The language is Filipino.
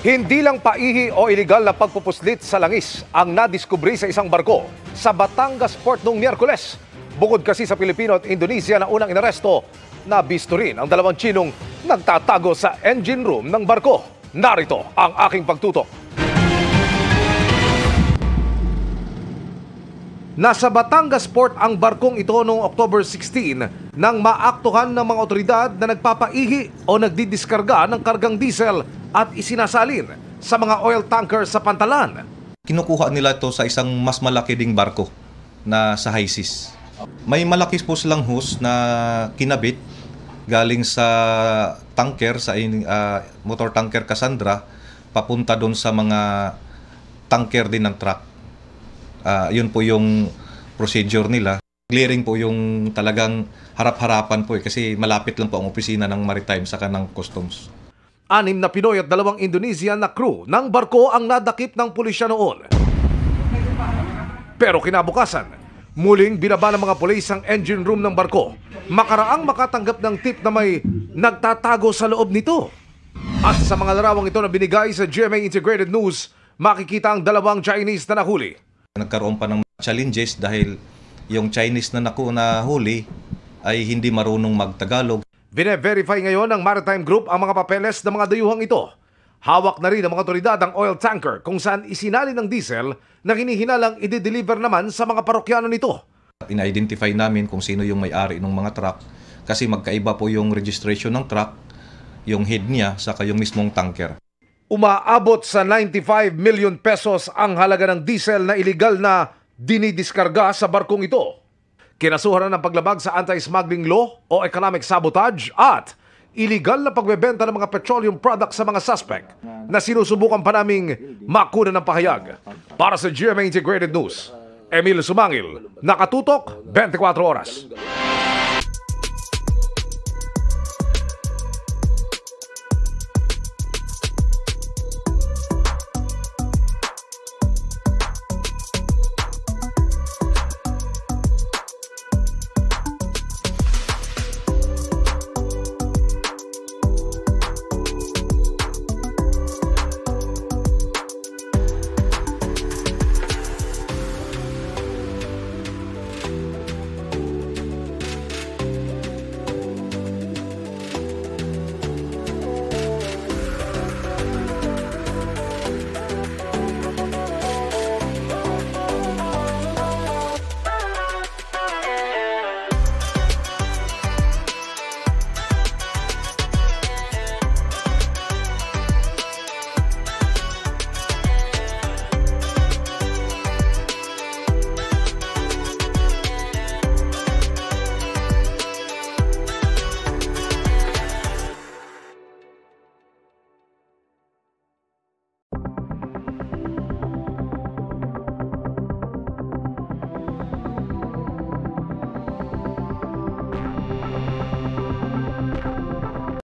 Hindi lang paihi o iligal na pagpupuslit sa langis ang nadiskubre sa isang barko sa Batangas Port noong Miyerkules. Bukod kasi sa Pilipino at Indonesia na unang inaresto, nabisto rin ang dalawang Chinong nagtatago sa engine room ng barko. Narito ang aking pagtutok. Nasa Batangas Port ang barkong ito noong October 16 nang maaktuhan ng mga otoridad na nagpapaihi o nagdidiskarga ng kargang diesel at isinasalin sa mga oil tanker sa Pantalan. Kinukuha nila ito sa isang mas malaki ding barko na sa high seas. May malaki po silang hose na kinabit galing sa tanker, sa motor tanker Cassandra, papunta doon sa mga tanker din ng truck. Yun po yung procedure nila. Clearing po yung talagang harap-harapan po kasi malapit lang po ang opisina ng Maritime saka ng Customs. 6 na Pinoy at 2 Indonesian na crew ng barko ang nadakip ng pulisya noon. Pero kinabukasan, muling binaba ng mga pulis ang engine room ng barko. Makaraang makatanggap ng tip na may nagtatago sa loob nito. At sa mga larawang ito na binigay sa GMA Integrated News, makikita ang 2 Chinese na nahuli. Nagkaroon pa ng challenges dahil yung Chinese na nahuli ay hindi marunong magtagalog. Bine-verify ngayon ng Maritime Group ang mga papeles ng mga dayuhang ito. Hawak na rin ng mga otoridad ang oil tanker kung saan isinali ng diesel na hinihinalang i-deliver naman sa mga parokyano nito. Ina-identify namin kung sino yung may-ari ng mga truck kasi magkaiba po yung registration ng truck, yung head niya, saka yung mismong tanker. Umaabot sa 95 million pesos ang halaga ng diesel na iligal na dinidiskarga sa barkong ito. Kinasuhan ng paglabag sa anti-smuggling law o economic sabotage at iligal na pagbebenta ng mga petroleum products sa mga suspect na sinusubukan pa naming makuna ng pahayag. Para sa GMA Integrated News, Emil Sumangil, Nakatutok, 24 Oras.